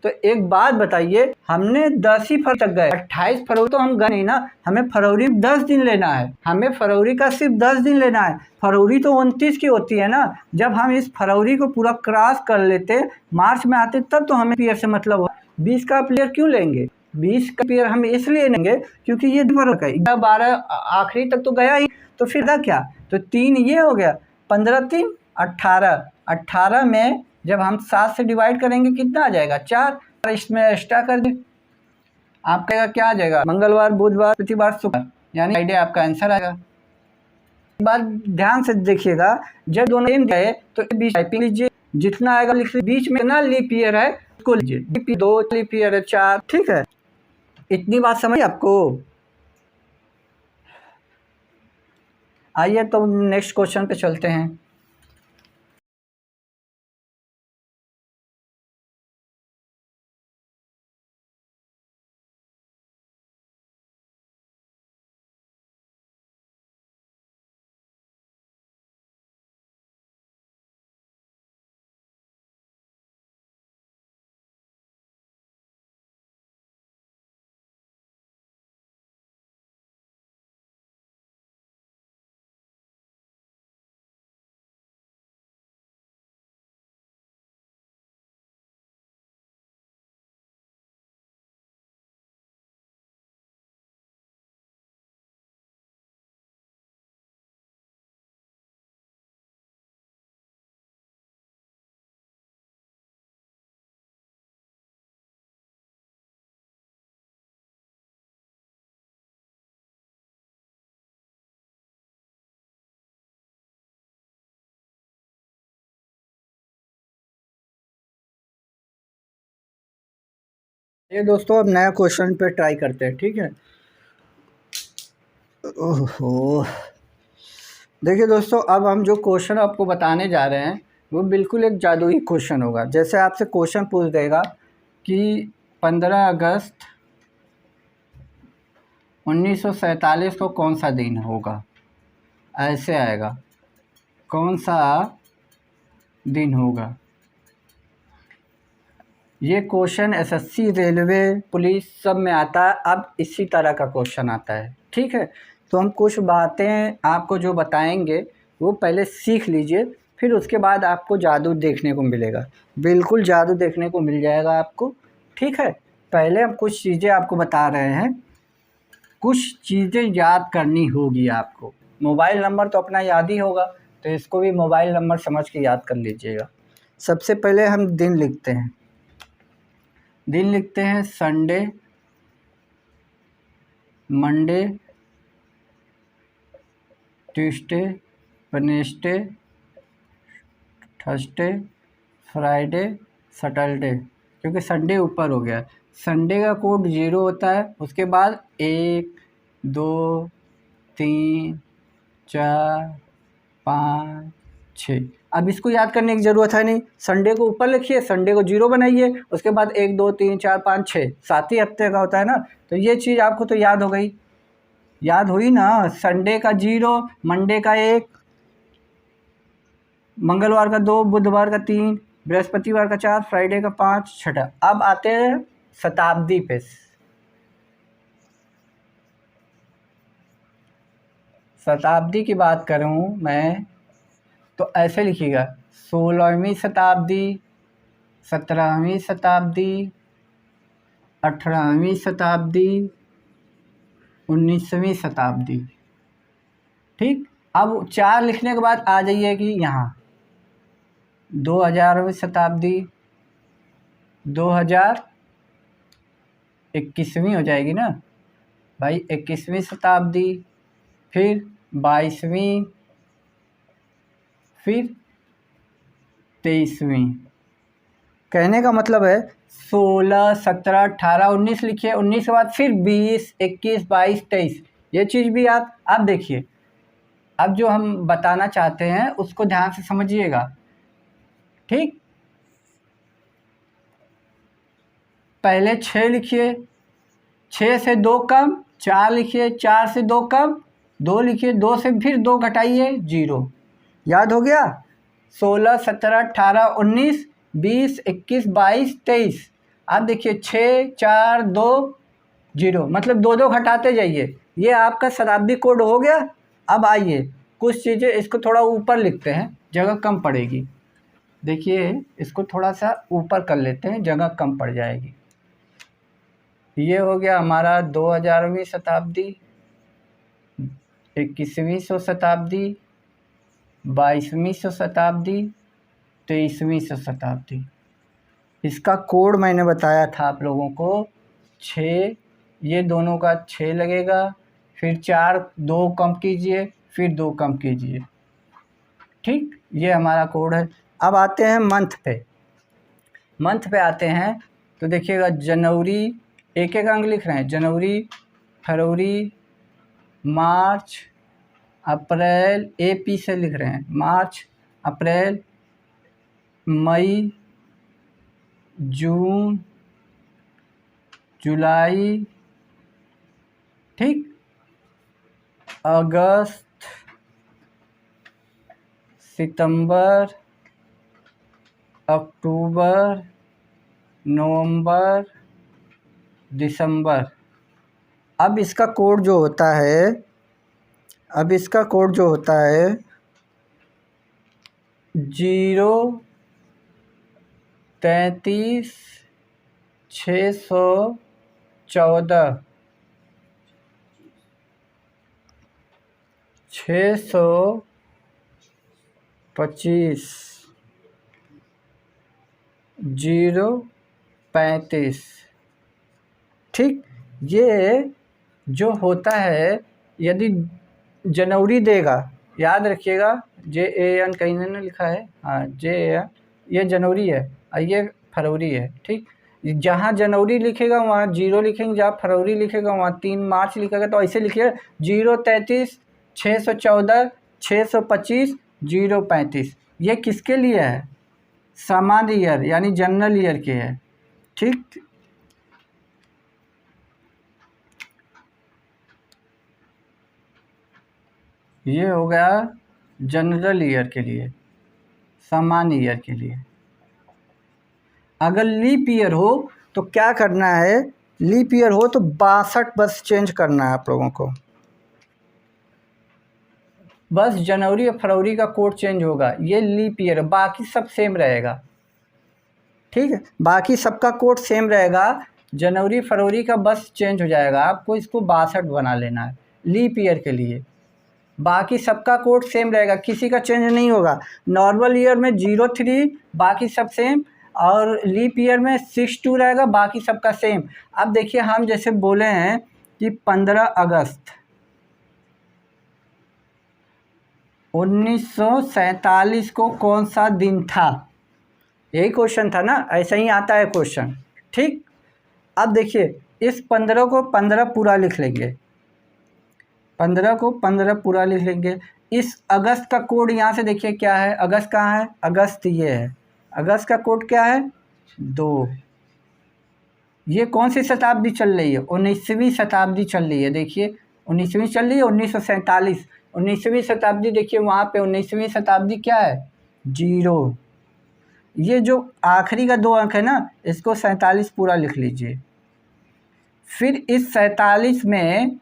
तो एक बात बताइए, हमने 10 ही फरवरी तक गए, 28 फरवरी तो हम गए नहीं ना, हमें फरवरी 10 दिन लेना है, हमें फरवरी का सिर्फ 10 दिन लेना है। फरवरी तो 29 की होती है ना, जब हम इस फरवरी को पूरा क्रॉस कर लेते, मार्च में आते, तब तो हमें ईयर से मतलब हो। 20 का प्लेयर क्यों लेंगे? 20 का प्लेयर हम इसलिए लेंगे क्योंकि ये फर्क है, 12 आखिरी तक तो गया ही, तो फिर था क्या? तो 3 ये हो गया, 15 3 18, 18 में जब हम 7 से डिवाइड करेंगे कितना आ जाएगा? 4, इसमें एक्स्ट्रा कर दें, आपका क्या आ जाएगा? मंगलवार, बुधवार, बृहस्पतिवार, शुक्र, यानी फ्राइडे आपका आंसर आएगा। बात ध्यान से देखिएगा, जब दोनों सेम गए तो बीच टाइपिंग लीजिए, जितना आएगा लिख लीजिए, बीच में कितना लीप ईयर है उसको लीजिए, 2 लीप ईयर है, 4, ठीक है? इतनी बात समझ आपको? आइए तो नेक्स्ट क्वेश्चन पे चलते हैं। ये दोस्तों अब नया क्वेश्चन पे ट्राई करते हैं, ठीक है? ओहो, देखिए दोस्तों, अब हम जो क्वेश्चन आपको बताने जा रहे हैं वो बिल्कुल एक जादुई क्वेश्चन होगा। जैसे आपसे क्वेश्चन पूछ देगा कि 15 अगस्त 1947 को कौन सा दिन होगा, ऐसे आएगा, कौन सा दिन होगा। ये क्वेश्चन एसएससी, रेलवे, पुलिस सब में आता है। अब इसी तरह का क्वेश्चन आता है, ठीक है? तो हम कुछ बातें आपको जो बताएंगे वो पहले सीख लीजिए, फिर उसके बाद आपको जादू देखने को मिलेगा, बिल्कुल जादू देखने को मिल जाएगा आपको, ठीक है? पहले हम कुछ चीज़ें आपको बता रहे हैं, कुछ चीज़ें याद करनी होगी आपको। मोबाइल नंबर तो अपना याद ही होगा, तो इसको भी मोबाइल नंबर समझ के याद कर लीजिएगा। सबसे पहले हम दिन लिखते हैं, दिन लिखते हैं Sunday, Monday, Tuesday, Wednesday, Thursday, Friday, Saturday, क्योंकि संडे ऊपर हो गया। संडे का कोड 0 होता है, उसके बाद 1 2 3 4 5 6। अब इसको याद करने की ज़रूरत है नहीं, संडे को ऊपर लिखिए, संडे को 0 बनाइए, उसके बाद 1 2 3 4 5 6, 7 ही हफ्ते का होता है ना। तो ये चीज़ आपको तो याद हो गई, याद हुई ना? संडे का 0, मंडे का 1, मंगलवार का 2, बुधवार का 3, बृहस्पतिवार का 4, फ्राइडे का 5, छठा। अब आते हैं शताब्दी पे। शताब्दी की बात करूँ मैं तो ऐसे लिखिएगा, 16वीं शताब्दी, 17वीं शताब्दी, 18वीं शताब्दी, 19वीं शताब्दी, ठीक? अब 4 लिखने के बाद आ जाइए कि यहाँ 2000वीं शताब्दी, 2021वीं हो जाएगी ना, भाई 21वीं शताब्दी, फिर 22वीं, फिर 23वीं। कहने का मतलब है 16, 17, 18, 19 लिखिए, 19 के बाद फिर 20, 21, 22, 23। ये चीज़ भी आप देखिए। अब जो हम बताना चाहते हैं उसको ध्यान से समझिएगा, ठीक। पहले 6 लिखिए, 6 से 2 कम 4 लिखिए, 4 से 2 कम 2 लिखिए, 2 से फिर 2 घटाइए 0। याद हो गया? 16, 17, 18, 19, 20, 21, 22, 23। आप देखिए 6, 4, 2, 0, मतलब 2 2 घटाते जाइए। ये आपका शताब्दी कोड हो गया। अब आइए कुछ चीज़ें इसको थोड़ा ऊपर लिखते हैं, जगह कम पड़ेगी। देखिए इसको थोड़ा सा ऊपर कर लेते हैं, जगह कम पड़ जाएगी। ये हो गया हमारा 2000वीं शताब्दी, 21वीं शताब्दी, 22वीं शताब्दी, 23वीं शताब्दी। इसका कोड मैंने बताया था आप लोगों को 6, ये दोनों का 6 लगेगा, फिर 4, 2 कम कीजिए, फिर 2 कम कीजिए, ठीक। ये हमारा कोड है। अब आते हैं मंथ पे। मंथ पे आते हैं तो देखिएगा जनवरी, एक एक अंक लिख रहे हैं, जनवरी, फरवरी, मार्च, अप्रैल, AP से लिख रहे हैं, मार्च, अप्रैल, मई, जून, जुलाई, ठीक, अगस्त, सितंबर, अक्टूबर, नवंबर, दिसंबर। अब इसका कोड जो होता है, अब इसका कोड जो होता है 0, 33, 614, 625, 035, ठीक। ये जो होता है, यदि जनवरी देगा, याद रखिएगा JAN कहीं ने लिखा है, हाँ JAN, ये जनवरी है और ये फरवरी है, ठीक। जहाँ जनवरी लिखेगा वहाँ 0 लिखेंगे, जहाँ फरवरी लिखेगा वहाँ 3 मार्च लिखेगा। तो ऐसे लिखिए 033, 614, 625, 035। ये किसके लिए है? सामान्य ईयर यानी जनरल ईयर के है, ठीक। ये हो गया जनरल ईयर के लिए, सामान्य ईयर के लिए। अगर लीप ईयर हो तो क्या करना है? लीप ईयर हो तो 62 बस चेंज करना है आप लोगों को। बस जनवरी और फरवरी का कोड चेंज होगा, ये लीप ईयर, बाकी सब सेम रहेगा, ठीक है। बाकी सबका कोड सेम रहेगा, जनवरी फरवरी का बस चेंज हो जाएगा। आपको इसको 62 बना लेना है लीप ईयर के लिए। बाकी सबका कोड सेम रहेगा, किसी का चेंज नहीं होगा। नॉर्मल ईयर में 03, बाकी सब सेम, और लीप ईयर में 62 रहेगा, बाकी सबका सेम। अब देखिए हम जैसे बोले हैं कि 15 अगस्त 1947 को कौन सा दिन था? यही क्वेश्चन था ना, ऐसा ही आता है क्वेश्चन, ठीक। अब देखिए इस 15 को 15 पूरा लिख लेंगे, 15 को 15 पूरा लिख लेंगे। इस अगस्त का कोड यहाँ से देखिए क्या है, अगस्त कहाँ है? अगस्त ये है, अगस्त का कोड क्या है? 2। ये कौन सी शताब्दी चल रही है? 19वीं शताब्दी चल रही है। देखिए 19वीं चल रही है, 1947, 19वीं शताब्दी। देखिए वहाँ पे 19वीं शताब्दी क्या है? 0। ये जो आखिरी का 2 अंक है ना, इसको 47 पूरा लिख लीजिए। फिर इस 47 में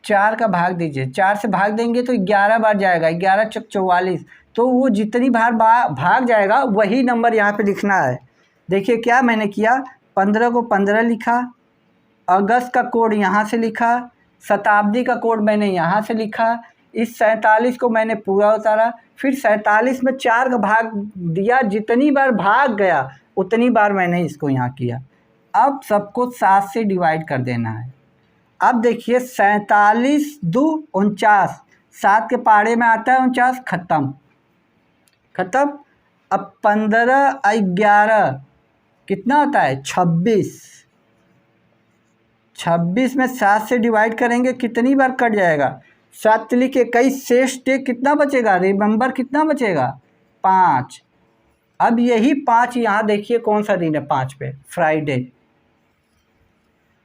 4 का भाग दीजिए, 4 से भाग देंगे तो 11 बार जाएगा, 11 चौक 44। तो वो जितनी बार भाग जाएगा वही नंबर यहाँ पे लिखना है। देखिए क्या मैंने किया, 15 को 15 लिखा, अगस्त का कोड यहाँ से लिखा, शताब्दी का कोड मैंने यहाँ से लिखा, इस 47 को मैंने पूरा उतारा, फिर 47 में 4 का भाग दिया, जितनी बार भाग गया उतनी बार मैंने इसको यहाँ किया। अब सबको 7 से डिवाइड कर देना है। अब देखिए 47×2 = 49, 7 के पहाड़े में आता है 49, ख़त्म ख़त्म। अब 15×11 कितना होता है? 26। 26 में 7 से डिवाइड करेंगे, कितनी बार कट जाएगा? 7 तिली के 21, शेष डे कितना बचेगा? रिमेंबर कितना बचेगा? 5। अब यही 5 यहाँ देखिए कौन सा दिन है 5 पे? फ्राइडे।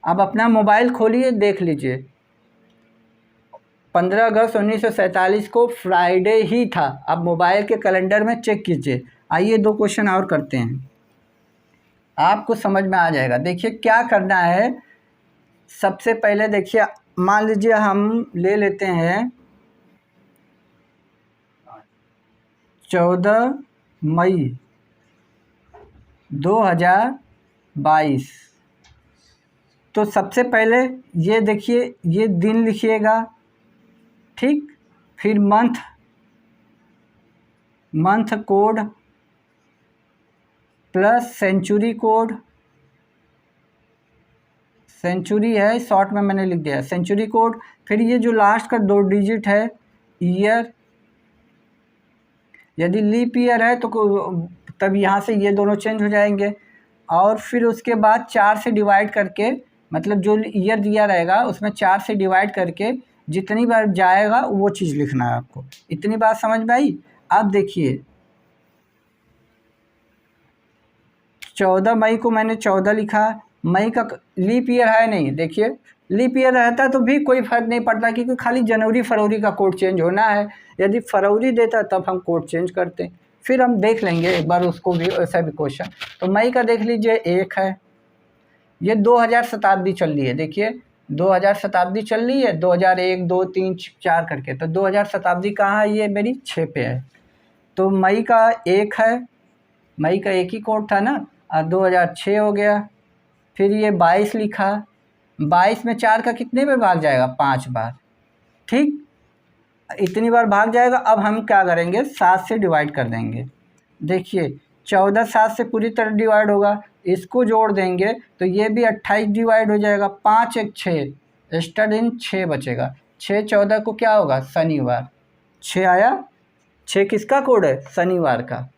अब अपना मोबाइल खोलिए, देख लीजिए 15 अगस्त 1947 को फ्राइडे ही था। अब मोबाइल के कैलेंडर में चेक कीजिए। आइए 2 क्वेश्चन और करते हैं, आपको समझ में आ जाएगा। देखिए क्या करना है। सबसे पहले देखिए, मान लीजिए हम ले लेते हैं 14 मई 2022। तो सबसे पहले ये देखिए, ये दिन लिखिएगा, ठीक। फिर month code plus century code, century है शॉर्ट में मैंने लिख दिया सेंचुरी कोड। फिर ये जो लास्ट का 2 डिजिट है ईयर, यदि लीप ईयर है तो तब यहाँ से ये दोनों चेंज हो जाएंगे। और फिर उसके बाद 4 से डिवाइड करके, मतलब जो ईयर दिया रहेगा उसमें 4 से डिवाइड करके जितनी बार जाएगा वो चीज़ लिखना है आपको। इतनी बात समझ में आई? अब देखिए 14 मई को मैंने 14 लिखा, मई का लीप ईयर है नहीं। देखिए लीप ईयर रहता तो भी कोई फ़र्क नहीं पड़ता, क्योंकि खाली जनवरी फरवरी का कोड चेंज होना है। यदि फरवरी देता तब हम कोड चेंज करते, फिर हम देख लेंगे एक बार उसको भी, ऐसा भी क्वेश्चन। तो मई का देख लीजिए 1 है। ये 2000 शताब्दी चल रही है, देखिए 2000 शताब्दी चल रही है, 2001 2 3 4 करके। तो 2000 शताब्दी कहाँ है? ये मेरी 6 पे है। तो मई का 1 है, मई का 1 ही कोड था ना, 2006 हो गया। फिर ये 22 लिखा, 22 में 4 का कितने बार भाग जाएगा? 5 बार, ठीक। इतनी बार भाग जाएगा। अब हम क्या करेंगे? 7 से डिवाइड कर देंगे। देखिए 14 7 से पूरी तरह डिवाइड होगा, इसको जोड़ देंगे तो ये भी 28 डिवाइड हो जाएगा। 5 1 6, एक्स्ट्रा दिन 6 बचेगा। 6 14 को क्या होगा? शनिवार। 6 आया। 6 किसका कोड है? शनिवार का।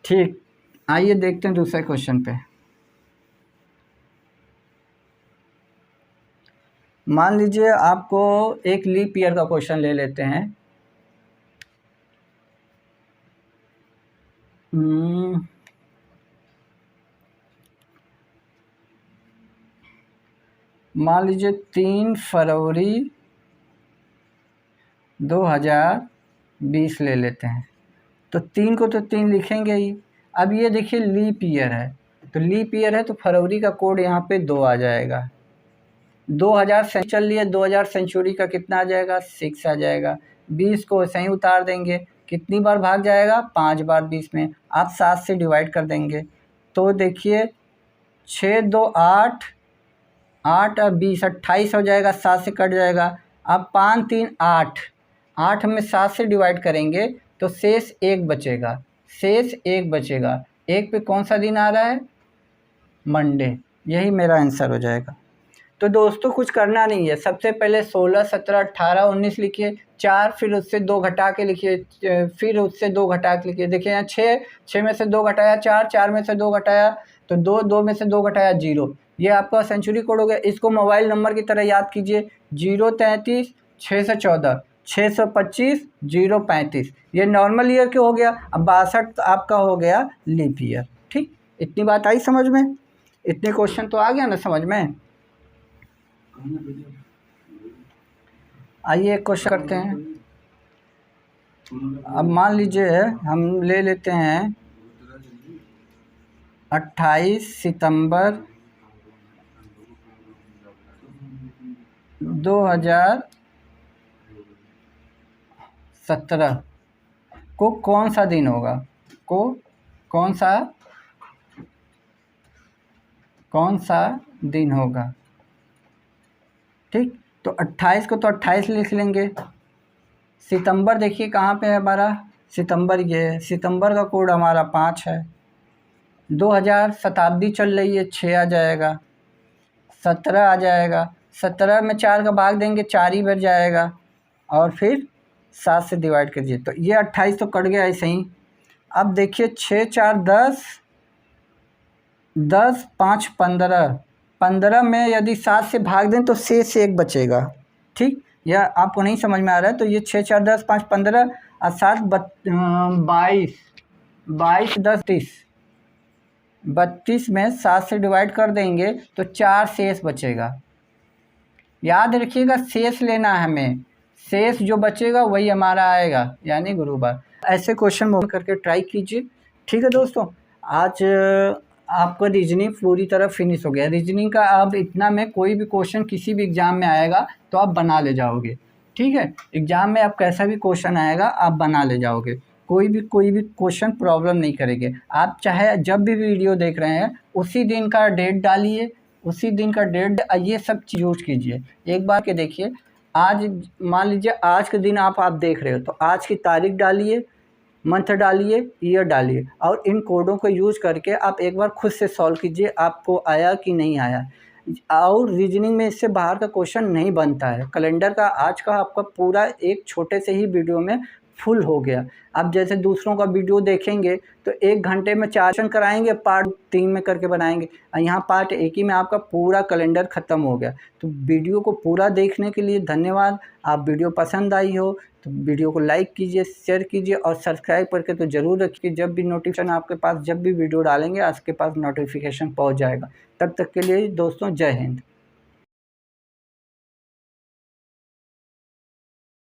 ठीक, आइए देखते हैं दूसरे क्वेश्चन पे। मान लीजिए आपको एक लीप ईयर का क्वेश्चन ले लेते हैं। मान लीजिए 3 फरवरी 2020 ले लेते हैं। तो 3 को तो 3 लिखेंगे ही। अब ये देखिए लीप ईयर है, तो लीप ईयर है तो फरवरी का कोड यहाँ पे 2 आ जाएगा। 2000 चल रही है, 2000 सेंचुरी का कितना आ जाएगा? 6 आ जाएगा। 20 को सही उतार देंगे, कितनी बार भाग जाएगा? 5 बार 20 में। आप 7 से डिवाइड कर देंगे तो देखिए 6 2 8, 8 और 20 28 हो जाएगा, 7 से कट जाएगा। अब 5 3 8, 8 में 7 से डिवाइड करेंगे तो शेष 1 बचेगा, शेष 1 बचेगा। 1 पे कौन सा दिन आ रहा है? मंडे। यही मेरा आंसर हो जाएगा। तो दोस्तों कुछ करना नहीं है, सबसे पहले 16 17 18 19 लिखिए, 4 फिर उससे 2 घटा के लिखिए, फिर उससे 2 घटा के लिखिए। देखिए यहाँ 6 में से 2 घटाया 4, 4 में से 2 घटाया तो 2, 2 में से 2 घटाया 0। ये आपका सेंचुरी कोड हो गया। इसको मोबाइल नंबर की तरह याद कीजिए, 033 614 625 035। ये नॉर्मल ईयर के हो गया। अब 62 आपका हो गया लीप ईयर। ठीक, इतनी बात आई समझ में? इतने क्वेश्चन तो आ गया ना समझ में? आइए एक क्वेश्चन करते हैं। अब मान लीजिए हम ले लेते हैं 28 सितंबर 2017 को कौन सा दिन होगा? कौन सा दिन होगा? ठीक, तो 28 को तो 28 लिख लेंगे। सितंबर देखिए कहाँ पे है हमारा? सितंबर ये है, सितंबर का कोड हमारा 5 है। 2000 शताब्दी चल रही है, 6 आ जाएगा, 17 आ जाएगा, 17 में 4 का भाग देंगे 4 ही बच जाएगा, और फिर 7 से डिवाइड कीजिए तो ये 28 तो कट गया ऐसे ही। अब देखिए 6 4 10, 10 5 15, 15 में यदि 7 से भाग दें तो शेष 1 बचेगा। ठीक, या आपको नहीं समझ में आ रहा है तो ये 6 4 10 5 15 और 7 22, 22 10 30, 32 में 7 से डिवाइड कर देंगे तो 4 शेष बचेगा। याद रखिएगा शेष लेना है हमें, शेष जो बचेगा वही हमारा आएगा, यानी गुरुवार। ऐसे क्वेश्चन करके ट्राई कीजिए। ठीक है दोस्तों, आज आपका रीजनिंग पूरी तरह फिनिश हो गया। रीजनिंग का अब इतना में कोई भी क्वेश्चन किसी भी एग्ज़ाम में आएगा तो आप बना ले जाओगे। ठीक है, एग्ज़ाम में आप कैसा भी क्वेश्चन आएगा आप बना ले जाओगे, कोई भी क्वेश्चन प्रॉब्लम नहीं करेंगे। आप चाहे जब भी वीडियो देख रहे हैं उसी दिन का डेट डालिए, उसी दिन का डेट, ये सब चीज़ यूज कीजिए। एक बार के देखिए, आज मान लीजिए आज के दिन आप देख रहे हो तो आज की तारीख डालिए, मंथ डालिए, ईयर डालिए, और इन कोडों को यूज़ करके आप एक बार खुद से सॉल्व कीजिए आपको आया कि नहीं आया। और रीजनिंग में इससे बाहर का क्वेश्चन नहीं बनता है। कैलेंडर का आज का आपका पूरा एक छोटे से ही वीडियो में फुल हो गया। अब जैसे दूसरों का वीडियो देखेंगे तो 1 घंटे में 4 क्वेश्चन कराएंगे, पार्ट 3 में करके बनाएंगे, और यहाँ पार्ट 1 ही में आपका पूरा कैलेंडर ख़त्म हो गया। तो वीडियो को पूरा देखने के लिए धन्यवाद। आप वीडियो पसंद आई हो तो वीडियो को लाइक कीजिए, शेयर कीजिए और सब्सक्राइब करके तो ज़रूर रखिए। जब भी नोटिफिकेशन आपके पास, जब भी वीडियो डालेंगे आपके पास नोटिफिकेशन पहुँच जाएगा। तब तक के लिए दोस्तों, जय हिंद।